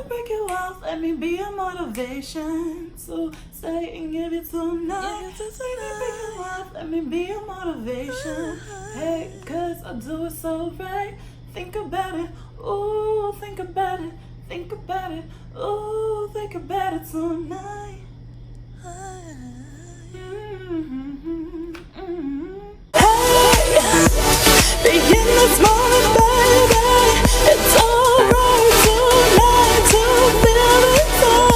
break you off, let me be your motivation. So stay and give it tonight. Break you off, let me be your motivation. Hey, cause I do it so right. Think about it, ooh, think about it, think about it, ooh, think about it tonight. Begin this morning, baby. It's alright tonight to feel it all.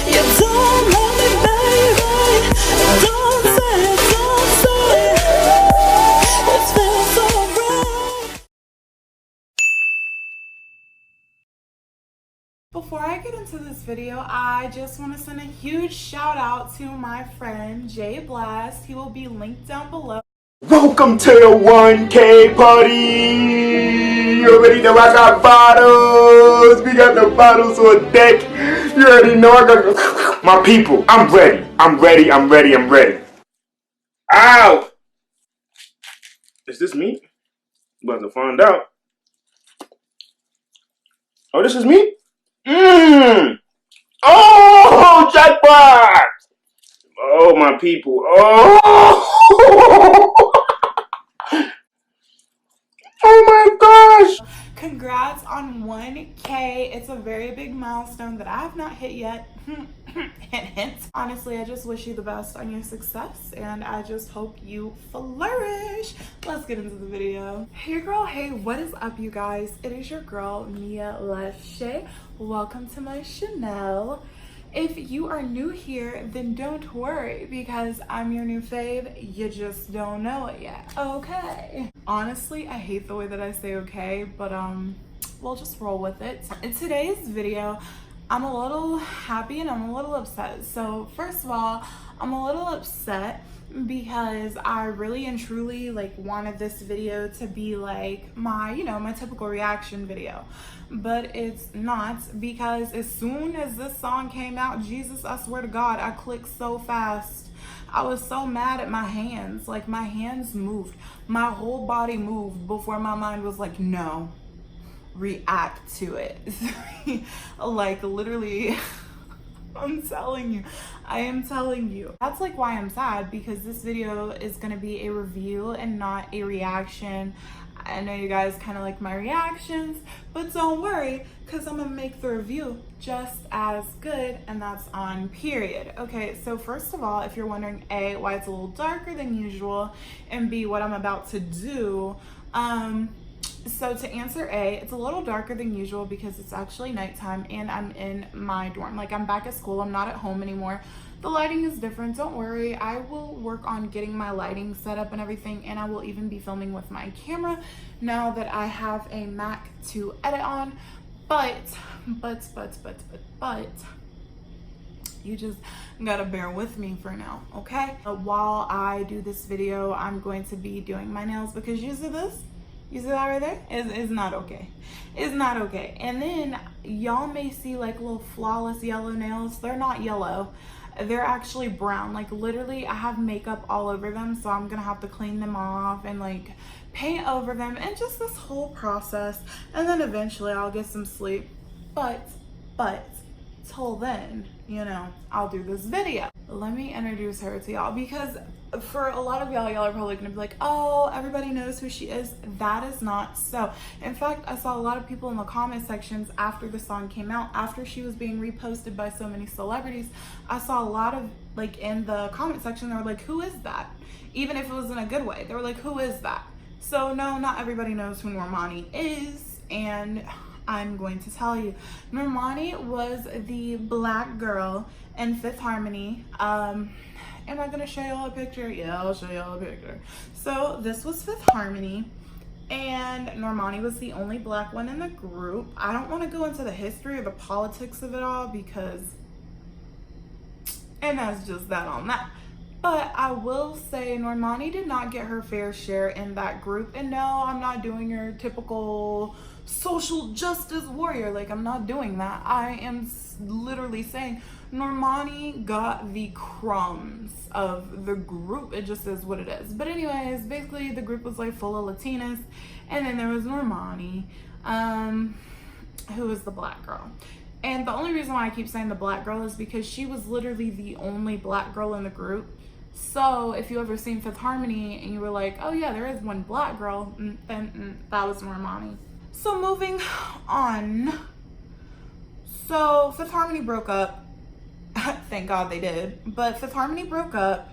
You don't love me, baby. Don't say it, don't say it. It feels alright. Before I get into this video, I just want to send a huge shout out to my friend Jay Blast. He will be linked down below. Welcome to the 1K party! You already know I got bottles! We got the bottles on deck! You already know I got... My people, I'm ready! I'm ready! Ow! Is this me? I'm about to find out. Oh, this is me? Oh, jackpot! Oh, my people. Oh! Oh my gosh! Congrats on 1K. It's a very big milestone that I have not hit yet. Hint, hint. Honestly, I just wish you the best on your success and I just hope you flourish. Let's get into the video. Hey girl, hey, what is up you guys? It is your girl, Mia Lachey. Welcome to my Chanel. If you are new here, then don't worry because I'm your new fave. You just don't know it yet. Okay. Honestly, I hate the way that I say okay, but we'll just roll with it. In today's video, I'm a little happy and I'm a little upset. So first of all, I'm a little upset because I really and truly wanted this video to be like my, my typical reaction video. But it's not, because as soon as this song came out, Jesus, I swear to God, I clicked so fast. I was so mad at my hands. Like my hands moved. My whole body moved before my mind was like, no, react to it. Like literally, I am telling you. That's like why I'm sad, because this video is gonna be a review and not a reaction. I know you guys kind of like my reactions, but don't worry, because I'm gonna make the review just as good, and that's on period. Okay, so first of all, if you're wondering A, why it's a little darker than usual, and B, what I'm about to do, so to answer A, it's a little darker than usual because it's actually nighttime and I'm in my dorm. Like I'm back at school, I'm not at home anymore. The lighting is different, don't worry. I will work on getting my lighting set up and everything, and I will even be filming with my camera now that I have a Mac to edit on. But, you just gotta bear with me for now, okay? While I do this video, I'm going to be doing my nails because you see this? You see that right there? It's not okay. It's not okay. And then y'all may see like little flawless yellow nails. They're not yellow. They're actually brown. Like literally I have makeup all over them, so I'm gonna have to clean them off and like paint over them and just this whole process. And then eventually I'll get some sleep. But till then, I'll do this video. Let me introduce her to y'all, because for a lot of y'all are probably gonna be like, oh, everybody knows who she is. That is not so. In fact, I saw a lot of people in the comment sections after the song came out, after she was being reposted by so many celebrities. I saw a lot of in the comment section, they were like, who is that? Even if it was in a good way, they were like, who is that? So no, not everybody knows who Normani is, and I'm going to tell you. Normani was the black girl in Fifth Harmony. Am I gonna show y'all a picture? Yeah, I'll show y'all a picture. So this was Fifth Harmony, and Normani was the only black one in the group. I don't want to go into the history or the politics of it all because, and that's just that on that. But I will say Normani did not get her fair share in that group. And no, I'm not doing your typical social justice warrior. Like, I'm not doing that. I am literally saying Normani got the crumbs of the group. It just is what it is. But anyways, basically the group was like full of Latinas, and then there was Normani. who is the black girl. And the only reason why I keep saying the black girl is because she was literally the only black girl in the group. So if you ever seen Fifth Harmony and you were like, oh yeah, there is one black girl, then that was Normani. So moving on. So Fifth Harmony broke up. Thank God they did. But Fifth Harmony broke up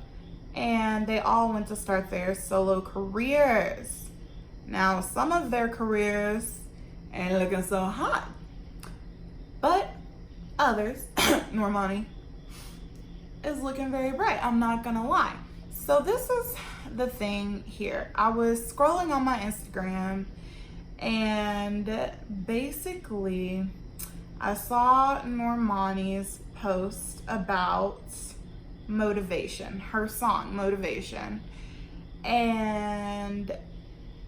and they all went to start their solo careers. Now, some of their careers ain't looking so hot. But others, Normani, is looking very bright. I'm not gonna lie. So this is the thing here. I was scrolling on my Instagram and basically I saw Normani's post about Motivation, her song Motivation, and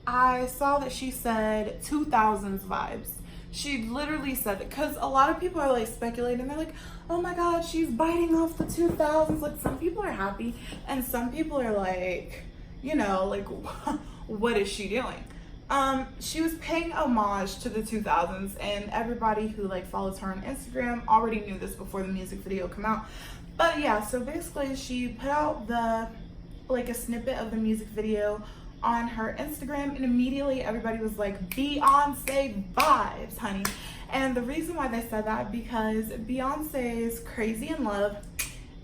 I saw that she said 2000s vibes. She literally said it, because a lot of people are like speculating. They're like, oh my god, she's biting off the 2000s. Like, some people are happy and some people are like, you know, like, what is she doing? She was paying homage to the 2000s, and everybody who like follows her on Instagram already knew this before the music video came out. But yeah, so basically she put out a snippet of the music video on her Instagram, and immediately everybody was like, Beyonce vibes, honey. And the reason why they said that, because Beyonce's Crazy in Love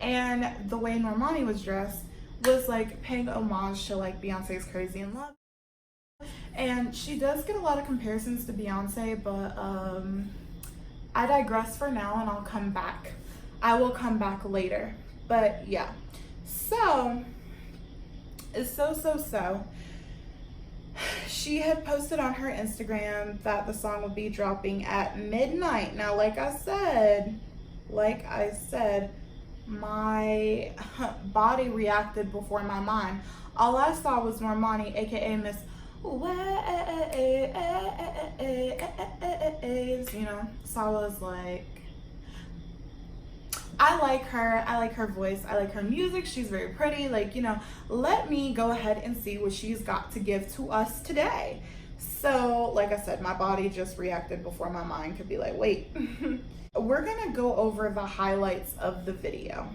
and the way Normani was dressed was like paying homage to like Beyonce's Crazy in Love. And she does get a lot of comparisons to Beyonce, but I digress for now, and I'll come back. I will come back later. But yeah, so she had posted on her Instagram that the song would be dropping at midnight. Now, like I said, my body reacted before my mind. All I saw was Normani, aka Miss Waves, you know. So I was like, I like her voice, I like her music, she's very pretty, like, you know, let me go ahead and see what she's got to give to us today. So, like I said, my body just reacted before my mind could be like, wait. We're gonna go over the highlights of the video.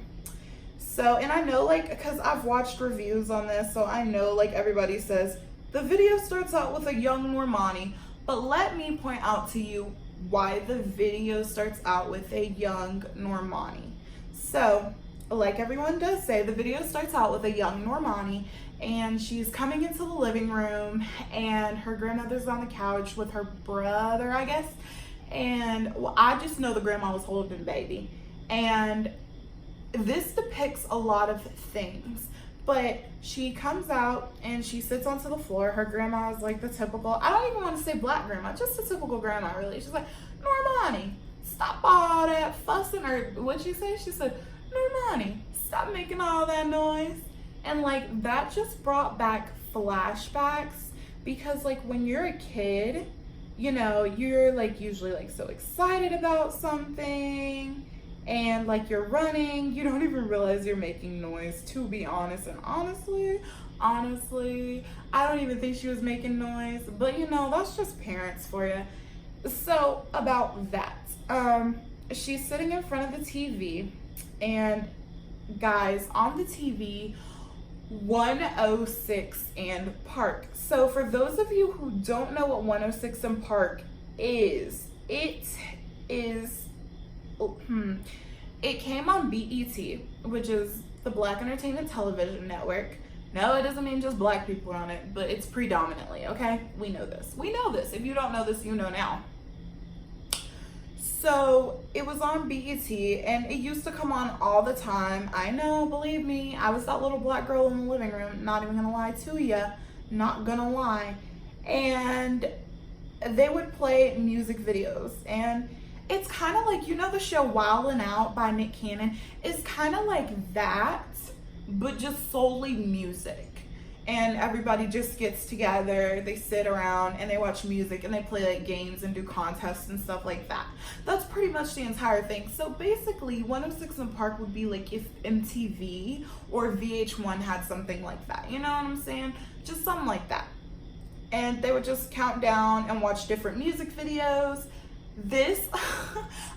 So, and I know, like, because I've watched reviews on this, so I know, like, everybody says, the video starts out with a young Normani, but let me point out to you why the video starts out with a young Normani. So, like everyone does say, the video starts out with a young Normani, and she's coming into the living room, and her grandmother's on the couch with her brother, I guess. And well, I just know the grandma was holding baby. And this depicts a lot of things. But she comes out and she sits onto the floor. Her grandma is like the typical, I don't even want to say black grandma, just a typical grandma, really. She's like, Normani, stop all that fussing. Or what'd she say? She said, Normani, stop making all that noise. And like, that just brought back flashbacks, because like when you're a kid, you know, you're like usually like so excited about something, and like you're running, you don't even realize you're making noise, to be honest. And honestly, I don't even think she was making noise, but you know, that's just parents for you. So about that, she's sitting in front of the TV, and guys, on the TV, 106 and Park. So for those of you who don't know what 106 and Park is, it came on BET, which is the Black Entertainment Television Network. No, it doesn't mean just black people on it, but it's predominantly, okay? We know this. We know this. If you don't know this, you know now. So it was on BET, and it used to come on all the time. I know, believe me, I was that little black girl in the living room, not even gonna lie to ya, not gonna lie. And they would play music videos, and it's kind of like, you know, the show Wildin' Out by Nick Cannon is kind of like that, but just solely music. And everybody just gets together, they sit around and they watch music, and they play like games and do contests and stuff like that. That's pretty much the entire thing. So basically 106 and Park would be like if MTV or VH1 had something like that, you know what I'm saying? Just something like that. And they would just count down and watch different music videos. This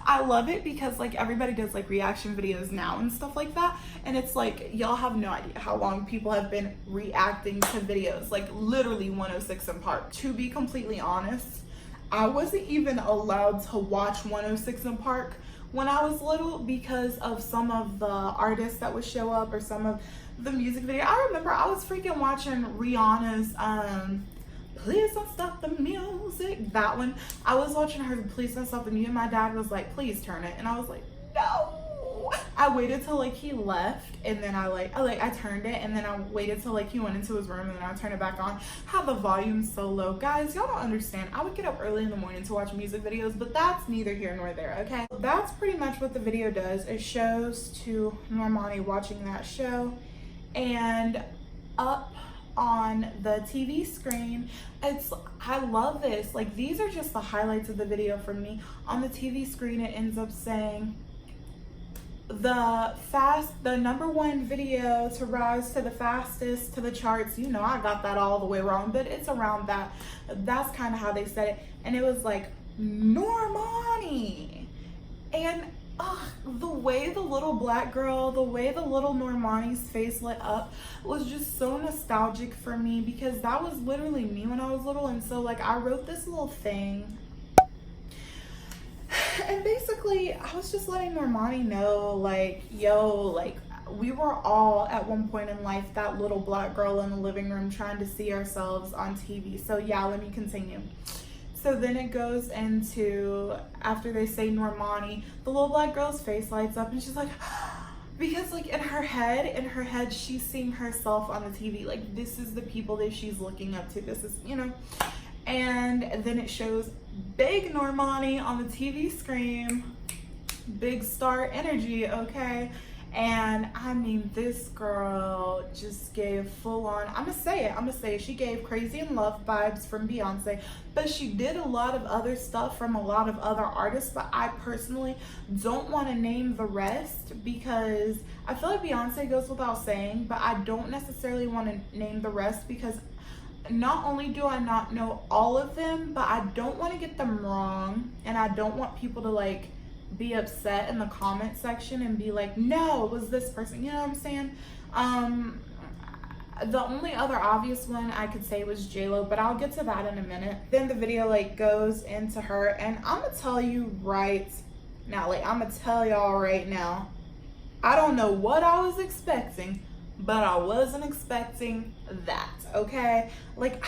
I love it because like everybody does like reaction videos now and stuff like that, and it's like y'all have no idea how long people have been reacting to videos, like literally 106 in Park. To be completely honest, I wasn't even allowed to watch 106 in Park when I was little because of some of the artists that would show up or some of the music video. I remember I was freaking watching Rihanna's Please Don't Stop the Music, that one. I was watching her Please Don't Stop the Music, and my dad was like, please turn it, and I was like, no. I waited till like he left, and then I turned it, and then I waited till like he went into his room, and then I turned it back on. Had the volume so low. Guys, y'all don't understand. I would get up early in the morning to watch music videos, but that's neither here nor there, okay? That's pretty much what the video does. It shows to Normani watching that show, and up on the TV screen, I love this. Like, these are just the highlights of the video for me. On the TV screen, it ends up saying the #1 video to rise to the fastest to the charts. You know, I got that all the way wrong, but it's around that. That's kind of how they said it. And it was like Normani, and the way the little black girl, the way the little Normani's face lit up was just so nostalgic for me, because that was literally me when I was little. And so like I wrote this little thing, and basically I was just letting Normani know, like, yo, like, we were all at one point in life that little black girl in the living room trying to see ourselves on TV. So yeah, let me continue. So then it goes into, after they say Normani, the little black girl's face lights up, and she's like, because like in her head, she's seeing herself on the TV. Like, this is the people that she's looking up to. This is, you know. And then it shows big Normani on the TV screen, big star energy, okay? And I mean, this girl just gave full on, I'm gonna say it, she gave Crazy in Love vibes from Beyonce, but she did a lot of other stuff from a lot of other artists, but I personally don't want to name the rest because I feel like Beyonce goes without saying, but I don't necessarily want to name the rest because not only do I not know all of them, but I don't want to get them wrong, and I don't want people to like be upset in the comment section and be like, no, it was this person, you know what I'm saying? The only other obvious one I could say was J-Lo, but I'll get to that in a minute. Then the video like goes into her, and I'm gonna tell you right now, like I'm gonna tell y'all right now, I don't know what I was expecting, but I wasn't expecting that, okay? Like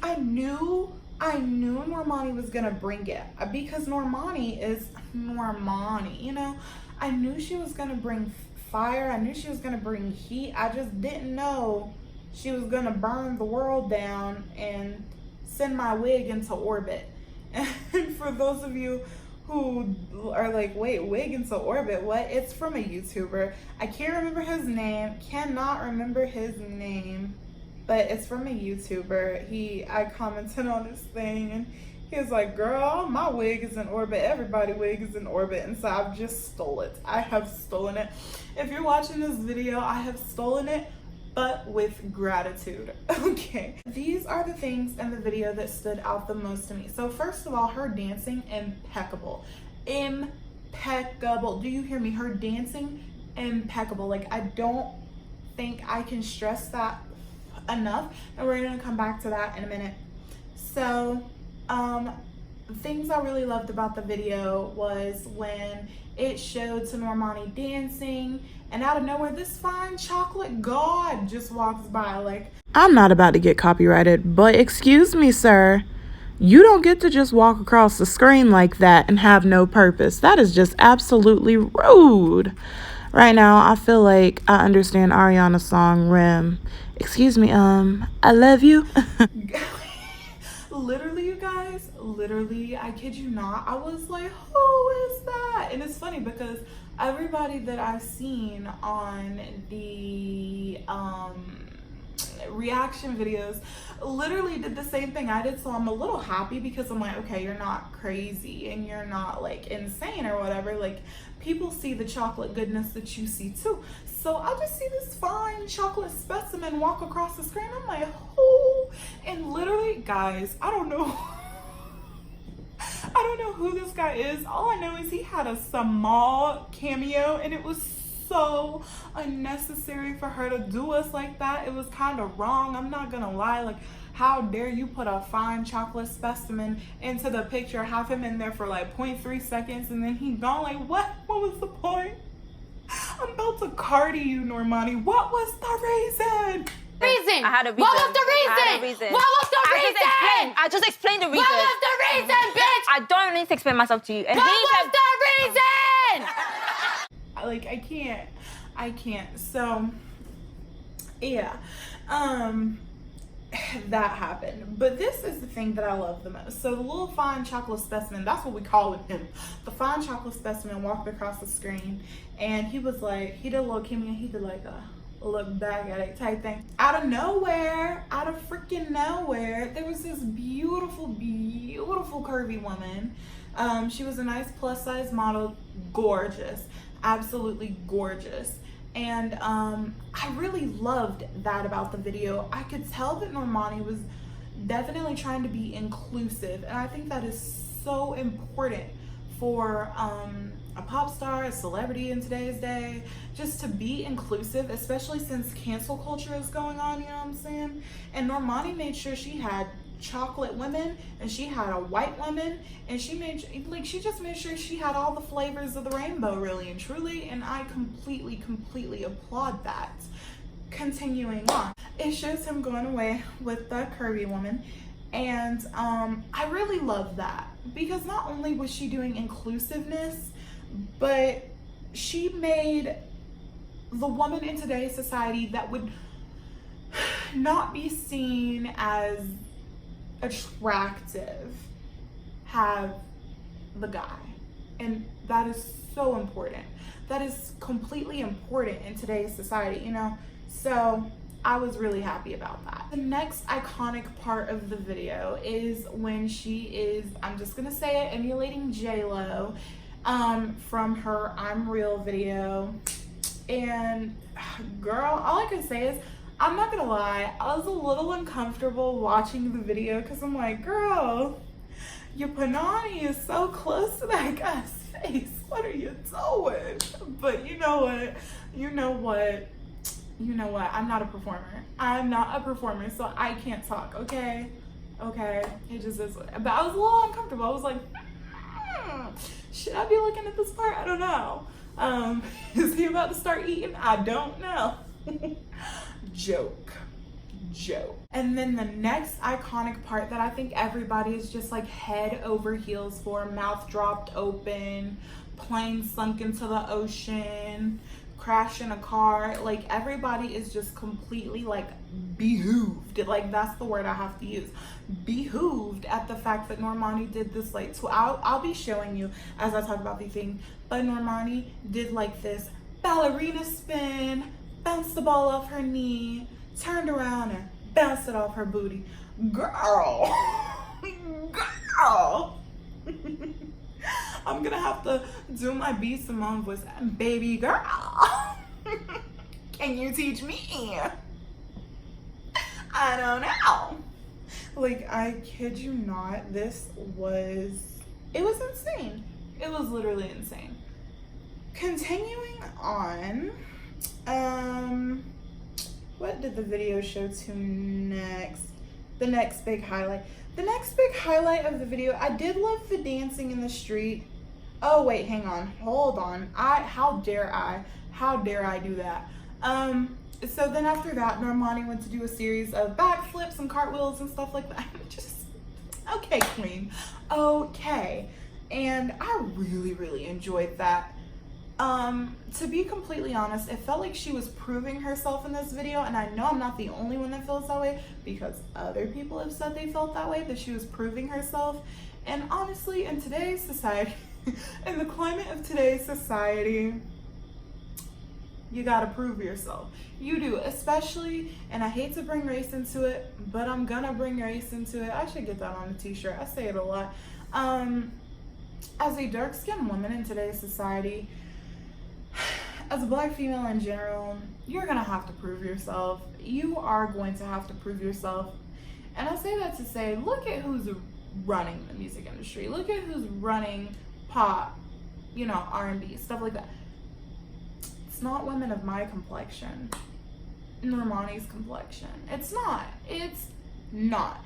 I knew Normani was gonna bring it because Normani is Normani, you know? I knew she was gonna bring fire. I knew she was gonna bring heat. I just didn't know she was gonna burn the world down and send my wig into orbit. And for those of you who are like, wait, wig into orbit, what? It's from a YouTuber. I can't remember his name, cannot remember his name, but it's from a YouTuber. I commented on this thing, and he was like, girl, my wig is in orbit. Everybody's wig is in orbit. And so I've just stole it. I have stolen it. If you're watching this video, I have stolen it, but with gratitude. Okay. These are the things in the video that stood out the most to me. So first of all, her dancing, impeccable. Impeccable. Do you hear me? Her dancing, impeccable. Like, I don't think I can stress that enough, and we're gonna come back to that in a minute. So things I really loved about the video was when it showed to Normani dancing, and out of nowhere this fine chocolate god just walks by. Like, I'm not about to get copyrighted, but excuse me, sir, you don't get to just walk across the screen like that and have no purpose. That is just absolutely rude. Right now, I feel like I understand Ariana's song, Rim. Excuse me, I love you. Literally, you guys, literally, I kid you not, I was like, who is that? And it's funny because everybody that I've seen on the reaction videos literally did the same thing I did. So I'm a little happy because I'm like, okay, you're not crazy and you're not like insane or whatever. Like, people see the chocolate goodness that you see too. So I just see this fine chocolate specimen walk across the screen. I'm like, oh, and literally, guys, I don't know. I don't know who this guy is. All I know is he had a small cameo, and it was so unnecessary for her to do us like that. It was kind of wrong. I'm not gonna lie. Like, how dare you put a fine chocolate specimen into the picture, have him in there for like 0.3 seconds, and then he gone? Like, what was the point? I'm about to cardi you, Normani. What was the reason? Reason. I had a reason. What was the reason? I had a reason. What was the reason? I just explained the reason. What was the reason, bitch? I don't need to explain myself to you. And What was the reason? Like, I can't. So, yeah. That happened. But this is the thing that I love the most. So the little fine chocolate specimen, that's what we call him. The fine chocolate specimen walked across the screen, and he was like, he did a little cameo, he did like a look back at it type thing. Out of nowhere, out of freaking nowhere, there was this beautiful curvy woman. She was a nice plus size model, gorgeous, absolutely gorgeous. And I really loved that about the video. I could tell that Normani was definitely trying to be inclusive, and I think that is so important for a pop star, a celebrity in today's day, just to be inclusive, especially since cancel culture is going on, you know what I'm saying? And Normani made sure she had chocolate women, and she had a white woman, and she just made sure she had all the flavors of the rainbow, really and truly, and I completely applaud that. Continuing on, it shows him going away with the curvy woman, and I really love that, because not only was she doing inclusiveness, but she made the woman in today's society that would not be seen as attractive have the guy, and that is so important. That is completely important in today's society, you know? So I was really happy about that. The next iconic part of the video is when she is, I'm just gonna say it, emulating J-Lo from her I'm Real video. And girl, all I can say is, I'm not gonna lie, I was a little uncomfortable watching the video, because I'm like, girl, your panani is so close to that guy's face. What are you doing? But you know what? I'm not a performer. I'm not a performer, so I can't talk, okay? Okay, it just is. But I was a little uncomfortable. I was like, should I be looking at this part? I don't know. Is he about to start eating? I don't know. Joke. And then the next iconic part that I think everybody is just like head over heels for, mouth dropped open, plane sunk into the ocean, crash in a car, like everybody is just completely like behooved, like that's the word I have to use, behooved at the fact that Normani did this, like, so I'll be showing you as I talk about the thing, but Normani did like this ballerina spin, bounced the ball off her knee, turned around and bounced it off her booty. Girl. I'm gonna have to do my B Simone voice. Baby girl. Can you teach me? I don't know. Like, I kid you not, it was insane. It was literally insane. Continuing on, what did the video show to next? The next big highlight. The next big highlight of the video, I did love the dancing in the street. Oh wait, hang on, hold on. How dare I do that? So then after that, Normani went to do a series of backflips and cartwheels and stuff like that. Just, okay, queen, okay. And I really enjoyed that. To be completely honest, it felt like she was proving herself in this video, and I know I'm not the only one that feels that way, because other people have said they felt that way, that she was proving herself. And honestly, in today's society, in the climate of today's society, you gotta prove yourself. You do, especially, and I hate to bring race into it, but I'm gonna bring race into it. I should get that on a t-shirt. I say it a lot. As a dark-skinned woman in today's society, as a black female in general, you're gonna have to prove yourself. You are going to have to prove yourself. And I say that to say, look at who's running the music industry. Look at who's running pop, you know, R&B, stuff like that. It's not women of my complexion, Normani's complexion. It's not.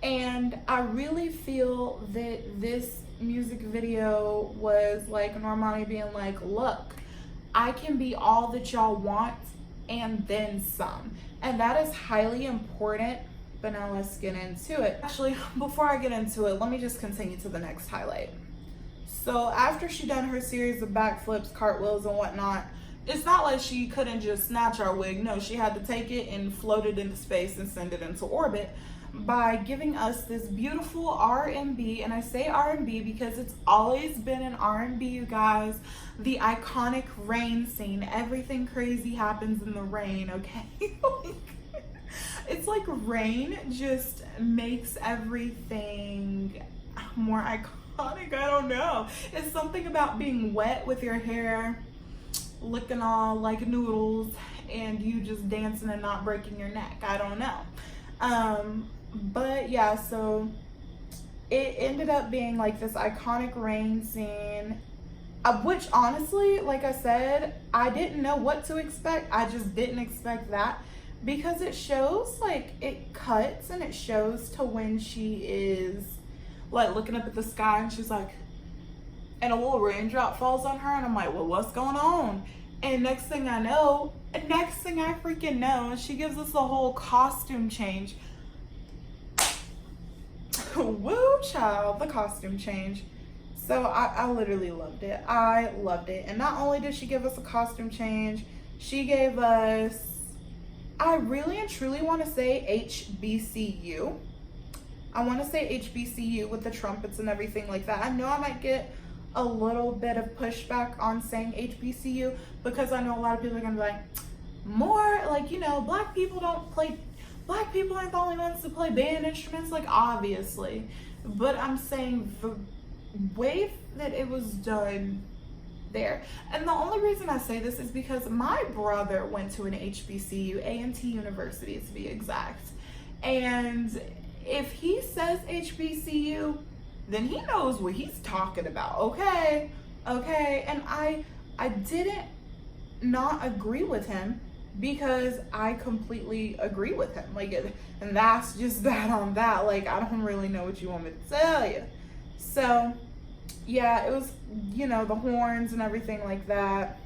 And I really feel that this music video was like Normani being like, look, I can be all that y'all want and then some. And that is highly important. But now let's get into it. Actually, before I get into it, let me just continue to the next highlight. So after she done her series of backflips, cartwheels, and whatnot, it's not like she couldn't just snatch our wig. No, she had to take it and float it into space and send it into orbit by giving us this beautiful R&B. And I say R&B because it's always been an R&B, you guys. The iconic rain scene. Everything crazy happens in the rain, okay? It's like rain just makes everything more iconic. I don't know. It's something about being wet with your hair looking all like noodles and you just dancing and not breaking your neck. I don't know. But yeah, so it ended up being like this iconic rain scene, which honestly, like I said, I didn't know what to expect. I just didn't expect that. Because it shows, like, it cuts and it shows to when she is, like, looking up at the sky and she's like, and a little raindrop falls on her and I'm like, well, what's going on? And next thing I freaking know, she gives us a whole costume change. Woo, child, the costume change. So I literally loved it. I loved it. And not only did she give us a costume change, she gave us, I really and truly want to say HBCU. I want to say HBCU with the trumpets and everything like that. I know I might get a little bit of pushback on saying HBCU because I know a lot of people are going to be like, more like, you know, black people aren't the only ones to play band instruments, like obviously. But I'm saying the way that it was done there. And the only reason I say this is because my brother went to an HBCU, A&T University to be exact. And if he says HBCU, then he knows what he's talking about, okay? Okay, and I didn't not agree with him because I completely agree with him. Like, and that's just that on that. Like, I don't really know what you want me to tell you. So, yeah, it was, you know, the horns and everything like that.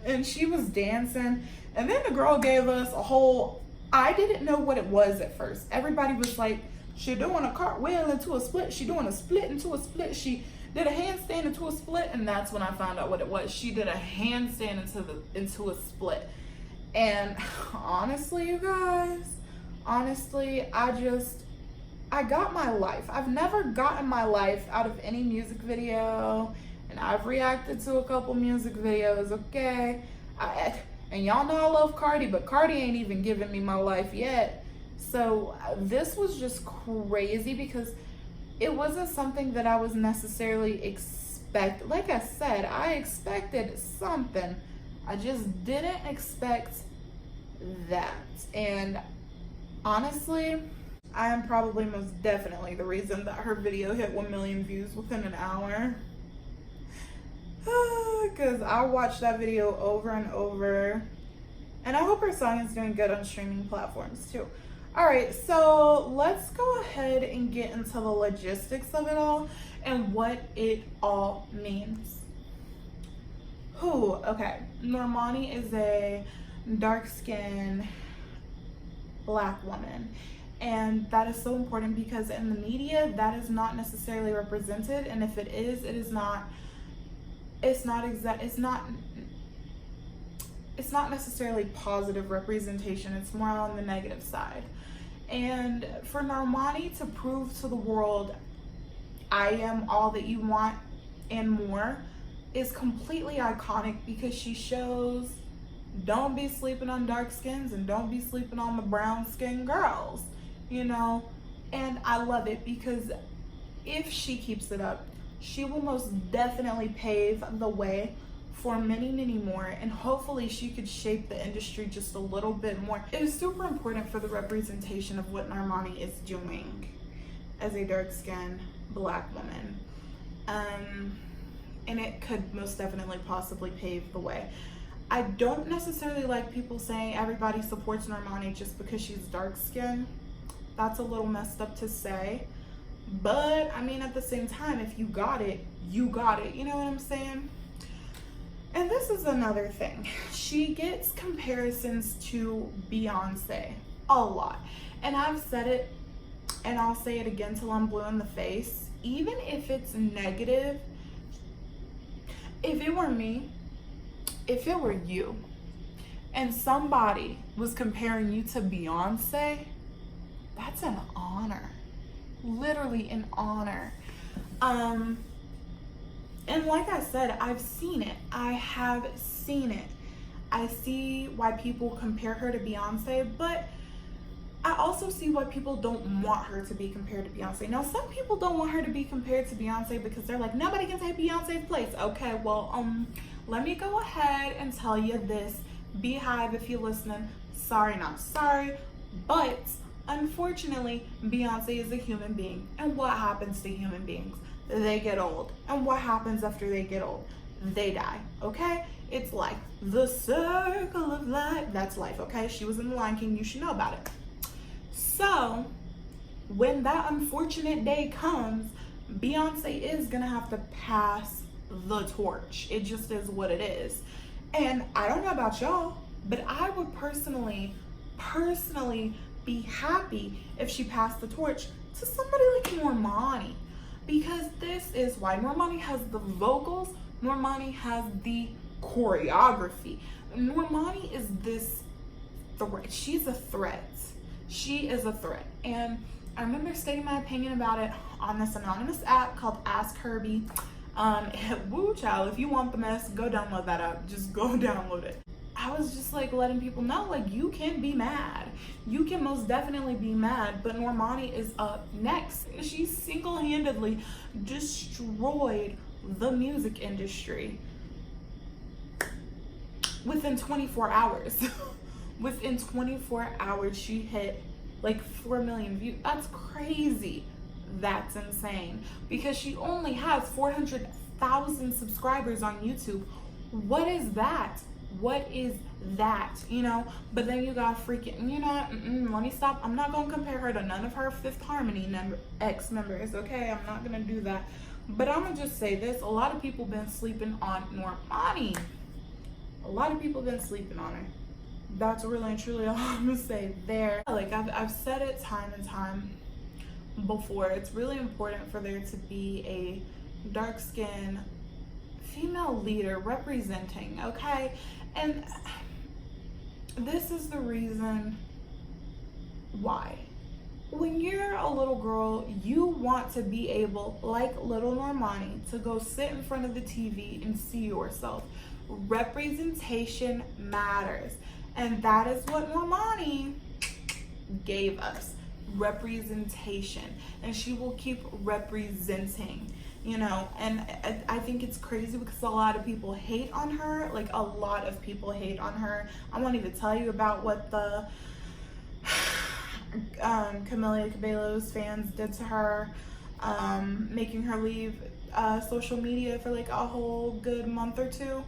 And she was dancing. And then the girl gave us a whole, I didn't know what it was at first. Everybody was like, she doing a cartwheel into a split. She doing a split into a split. She did a handstand into a split. And that's when I found out what it was. She did a handstand into a split. And honestly, you guys, honestly, I got my life. I've never gotten my life out of any music video, and I've reacted to a couple music videos, okay? And y'all know I love Cardi, but Cardi ain't even giving me my life yet. So this was just crazy because it wasn't something that I was necessarily expect. Like I said, I expected something. I just didn't expect that. And honestly, I am probably most definitely the reason that her video hit 1 million views within an hour. Because I watched that video over and over. And I hope her song is doing good on streaming platforms too. Alright, so let's go ahead and get into the logistics of it all and what it all means. Okay. Normani is a dark-skinned black woman. And that is so important because in the media, that is not necessarily represented. And if it is, it's not necessarily positive representation. It's more on the negative side. And for Normani to prove to the world, I am all that you want and more, is completely iconic because she shows don't be sleeping on dark skins and don't be sleeping on the brown skin girls, you know. And I love it because if she keeps it up, she will most definitely pave the way for many, many more, and hopefully she could shape the industry just a little bit more. It is super important for the representation of what Normani is doing. as a dark-skinned Black woman. And it could most definitely possibly pave the way. I don't necessarily like people saying everybody supports Normani just because she's dark-skinned. That's a little messed up to say. But, I mean, at the same time, if you got it, you got it. You know what I'm saying? And this is another thing. She gets comparisons to Beyonce a lot. And I've said it, and I'll say it again till I'm blue in the face. Even if it's negative, if it were me, if it were you, and somebody was comparing you to Beyonce, that's an honor. Literally an honor. And like I said, I've seen it. I have seen it. I see why people compare her to Beyonce, but I also see why people don't want her to be compared to Beyonce. Now, some people don't want her to be compared to Beyonce because they're like, nobody can take Beyonce's place. Okay, well, let me go ahead and tell you this. Beehive, if you're listening, sorry, not sorry, but unfortunately, Beyonce is a human being. And what happens to human beings? They get old. And what happens after they get old? They die, okay? It's life. The circle of life. That's life, okay? She was in The Lion King. You should know about it. So, when that unfortunate day comes, Beyonce is gonna have to pass the torch. It just is what it is. And I don't know about y'all, but I would personally be happy if she passed the torch to somebody like Normani. Because this is why Normani has the vocals, Normani has the choreography. Normani is this threat. She's a threat. She is a threat. And I remember stating my opinion about it on this anonymous app called Ask Herbie. Woo child, if you want the mess, go download that app. Just go download it. I was just like letting people know, like, you can be mad. You can most definitely be mad, but Normani is up next. She single-handedly destroyed the music industry within 24 hours. Within 24 hours, she hit like 4 million views. That's crazy. That's insane. Because she only has 400,000 subscribers on YouTube. What is that? What is that? You know? But then you got freaking, you know what? Let me stop. I'm not going to compare her to none of her Fifth Harmony ex-members, okay? I'm not going to do that. But I'm going to just say this. A lot of people been sleeping on Normani. A lot of people been sleeping on her. That's really and truly all I'm going to say there. Like, I've said it time and time before. It's really important for there to be a dark-skinned female leader representing, okay? And this is the reason why. When you're a little girl, you want to be able, like little Normani, to go sit in front of the TV and see yourself. Representation matters. And that is what Normani gave us. Representation. And she will keep representing. You know, and I think it's crazy because a lot of people hate on her. Like, a lot of people hate on her. I won't even tell you about what the Camila Cabello's fans did to her, making her leave social media for like a whole good month or two.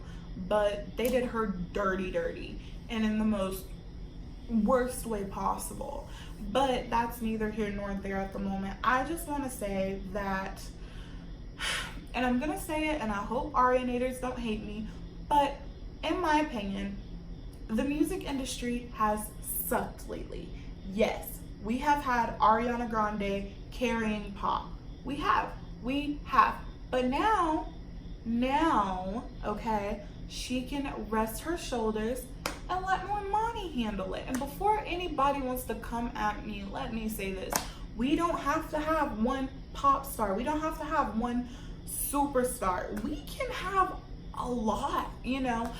But they did her dirty, and in the most worst way possible. But that's neither here nor there at the moment. I just want to say that, and I'm gonna say it, and I hope Arianators don't hate me, but in my opinion, the music industry has sucked lately. Yes, we have had Ariana Grande carrying pop. We have. But now, okay, she can rest her shoulders and let Normani handle it. And before anybody wants to come at me, let me say this. We don't have to have one pop star. We don't have to have one superstar. We can have a lot, you know.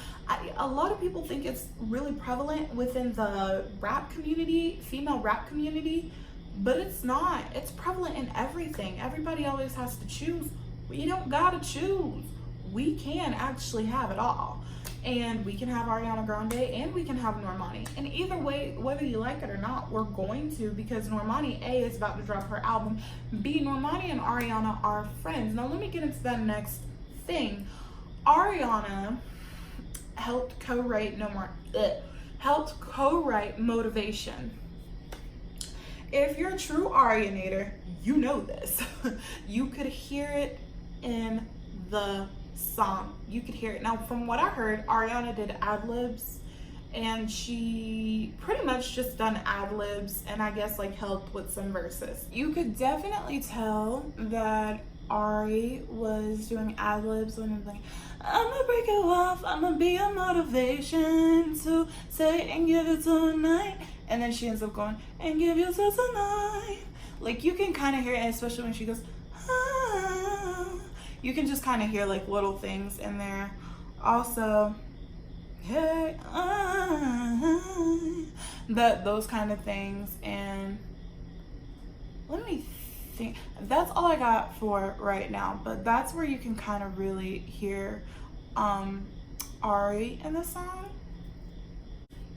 A lot of people think it's really prevalent within the rap community, female rap community, but it's not. It's prevalent in everything. Everybody always has to choose. We don't gotta choose. We can actually have it all. and we can have Ariana Grande and we can have Normani. And either way, whether you like it or not, we're going to, because Normani, A, is about to drop her album. B, Normani and Ariana are friends. Now let me get into that next thing. Ariana helped co-write Motivation. If you're a true Arianator, you know this. You could hear it in the song. You could hear it. Now, from what I heard, Ariana did ad-libs, and she pretty much just done ad-libs and I guess like helped with some verses. You could definitely tell that Ari was doing ad-libs when I'm like, I'ma break you off, I'ma be a motivation to say and give it tonight. And then she ends up going, and give you till tonight. Like, you can kind of hear it, especially when she goes, ah. You can just kind of hear like little things in there. Also, hey, those kind of things. And let me think. That's all I got for right now. But that's where you can kind of really hear Ari in the song.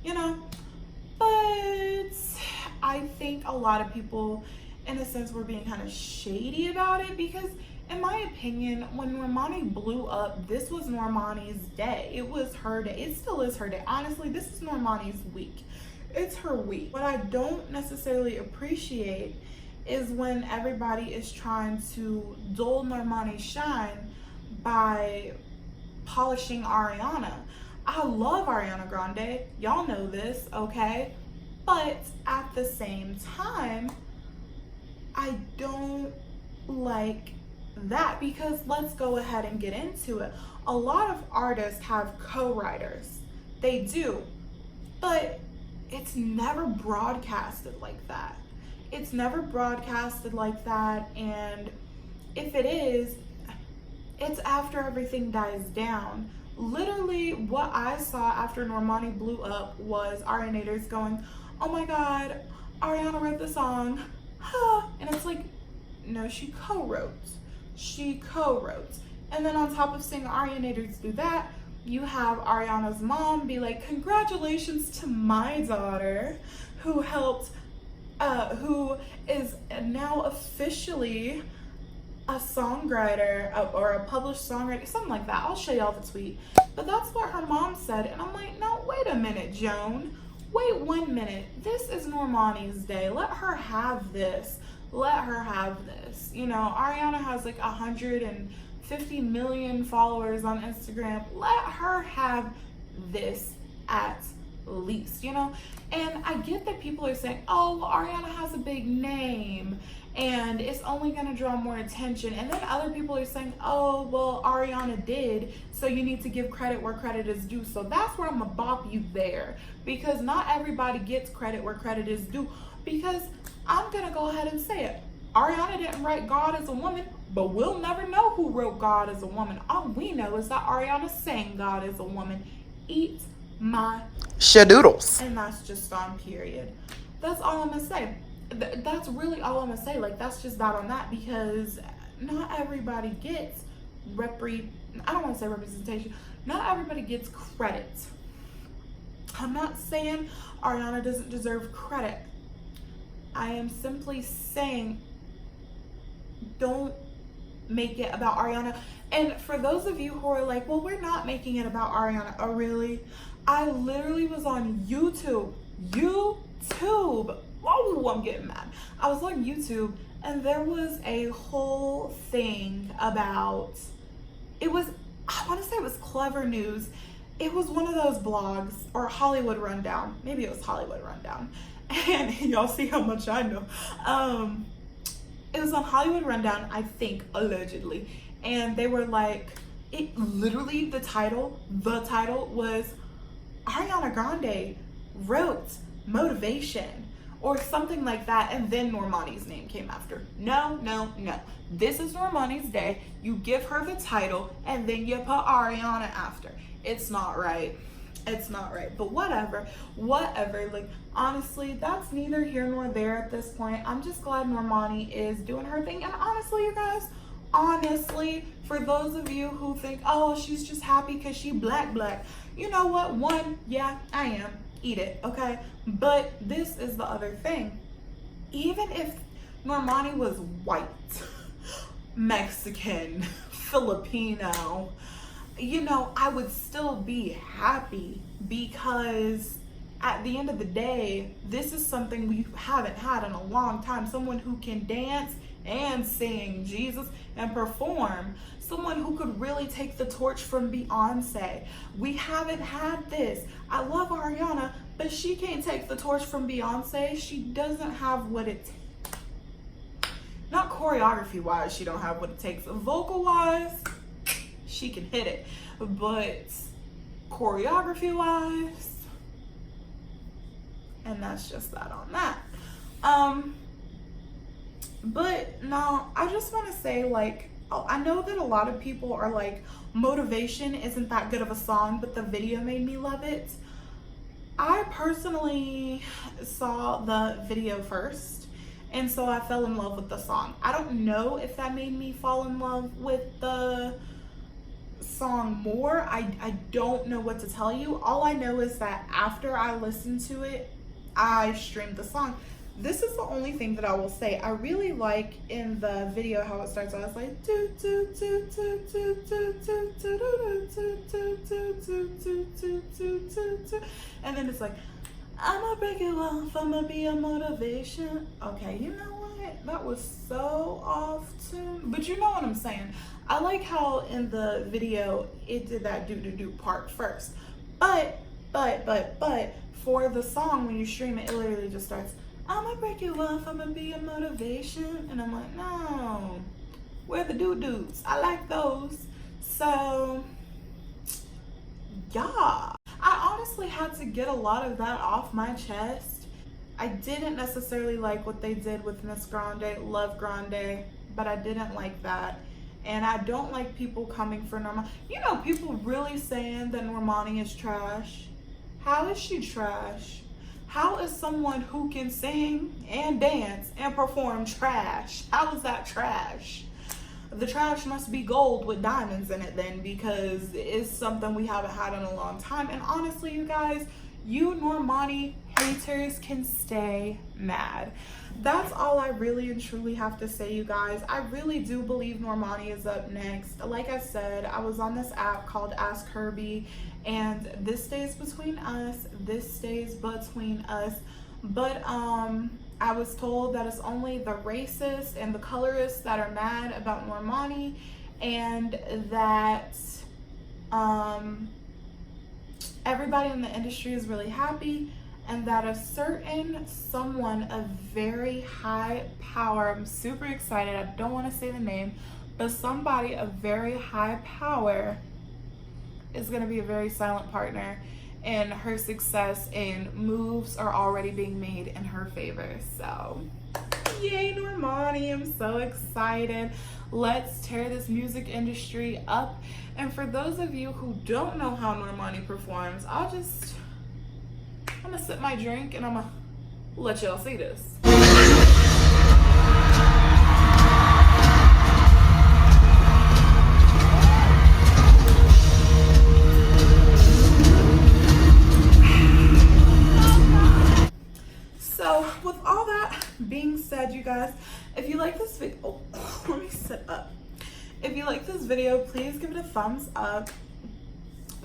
You know? But I think a lot of people, in a sense, were being kind of shady about it, because in my opinion, when Normani blew up, this was Normani's day. It was her day. It still is her day. Honestly, this is Normani's week. It's her week. What I don't necessarily appreciate is when everybody is trying to dull Normani's shine by polishing Ariana. I love Ariana Grande. Y'all know this, okay? But at the same time, I don't like that, because let's go ahead and get into it. A lot of artists have co-writers. They do. But it's never broadcasted like that. It's never broadcasted like that, and if it is, it's after everything dies down. Literally, what I saw after Normani blew up was Arianators going, oh my god, Ariana wrote the song, huh? And it's like, no, she co-wrote. She co-wrote. And then on top of seeing Arianators do that, you have Ariana's mom be like, congratulations to my daughter, who helped, who is now officially a songwriter, or a published songwriter, something like that. I'll show y'all the tweet. But that's what her mom said, and I'm like, no, wait a minute, Joan. Wait 1 minute. This is Normani's day. Let her have this. Let her have this. You know, Ariana has like 150 million followers on Instagram. Let her have this at least, you know? And I get that people are saying, oh, well, Ariana has a big name and it's only gonna draw more attention. And then other people are saying, oh, well, Ariana did, so you need to give credit where credit is due. So that's where I'm gonna bop you there, because not everybody gets credit where credit is due. Because I'm gonna go ahead and say it. Ariana didn't write God as a woman, but we'll never know who wrote God as a woman. All we know is that Ariana sang God as a woman. Eat my shadoodles. And that's just on period. That's all I'm gonna say. That's really all I'm gonna say. Like, that's just that on that, because not everybody gets I don't want to say representation. Not everybody gets credit. I'm not saying Ariana doesn't deserve credit. I am simply saying, don't make it about Ariana. And for those of you who are like, well, we're not making it about Ariana. Oh, really? I literally was on YouTube. Oh, I'm getting mad. I was on YouTube, and there was a whole thing about, I want to say it was Clever News. It was one of those blogs, or Hollywood Rundown. Maybe it was Hollywood Rundown. And y'all see how much I know. It was on Hollywood Rundown, I think, allegedly. And they were like, the title was Ariana Grande wrote Motivation, or something like that, and then Normani's name came after. No. This is Normani's day. You give her the title, and then you put Ariana after. It's not right. It's not right. But whatever. Like, honestly, that's neither here nor there at this point. I'm just glad Normani is doing her thing. And honestly, you guys, honestly, for those of you who think, oh, she's just happy because she black, you know what? One, yeah, I am. Eat it, okay? But this is the other thing. Even if Normani was white, Mexican, Filipino, you know, I would still be happy because at the end of the day, this is something we haven't had in a long time. Someone who can dance and sing Jesus and perform. Someone who could really take the torch from Beyonce. We haven't had this. I love Ariana, but she can't take the torch from Beyonce. She doesn't have what it takes. Not choreography wise, she don't have what it takes. Vocal wise, she can hit it. But choreography wise, and that's just that on that. But no, I just want to say, like, I know that a lot of people are like, Motivation isn't that good of a song, but the video made me love it. I personally saw the video first, and so I fell in love with the song. I don't know if that made me fall in love with the song more. I don't know what to tell you. All I know is that after I listened to it, I streamed the song. This is the only thing that I will say. I really like in the video how it starts. I was like, and then it's like, I'ma break it off, I'ma be a motivation. Okay, you know what? That was so off tune. But you know what I'm saying. I like how in the video it did that do part first. But for the song, when you stream it, it literally just starts, I'ma break you off, I'ma be a motivation. And I'm like, no, where the doo-doos? I like those. So, yeah. I honestly had to get a lot of that off my chest. I didn't necessarily like what they did with Miss Grande, love Grande, but I didn't like that. And I don't like people coming for Normani. You know, people really saying that Normani is trash. How is she trash? How is someone who can sing and dance and perform trash? How is that trash? The trash must be gold with diamonds in it then, because it's something we haven't had in a long time. And honestly, you guys, you Normani haters can stay mad. That's all I really and truly have to say, you guys. I really do believe Normani is up next. Like I said, I was on this app called Ask Herbie, and this stays between us. This stays between us. But I was told that it's only the racists and the colorists that are mad about Normani, and that everybody in the industry is really happy, and that a certain someone of very high power, I'm super excited, I don't want to say the name, but somebody of very high power is going to be a very silent partner, and her success and moves are already being made in her favor. So yay, Normani, I'm so excited. Let's tear this music industry up. And for those of you who don't know how Normani performs, I'm gonna sip my drink and I'm gonna let y'all see this. So with all that being said, you guys, if you like this video, let me sit up. If you like this video, please give it a thumbs up.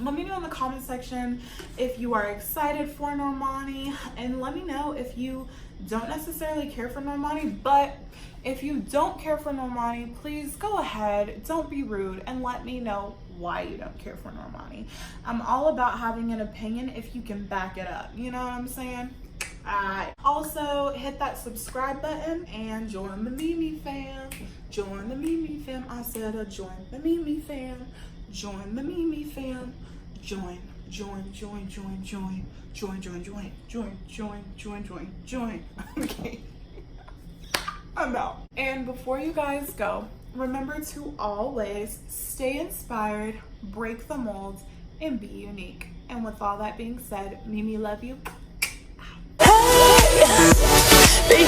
Let me know in the comment section if you are excited for Normani, and let me know if you don't necessarily care for Normani. But if you don't care for Normani, please go ahead, don't be rude, and let me know why you don't care for Normani. I'm all about having an opinion if you can back it up, you know what I'm saying? Alright. Also, hit that subscribe button and join the Mimi fam. Join the Mimi fam. I said join the Mimi fam. Join the Mimi fam. Join. Okay. I'm out. And before you guys go, remember to always stay inspired, break the mold, and be unique. And with all that being said, Mimi, love you. Hey,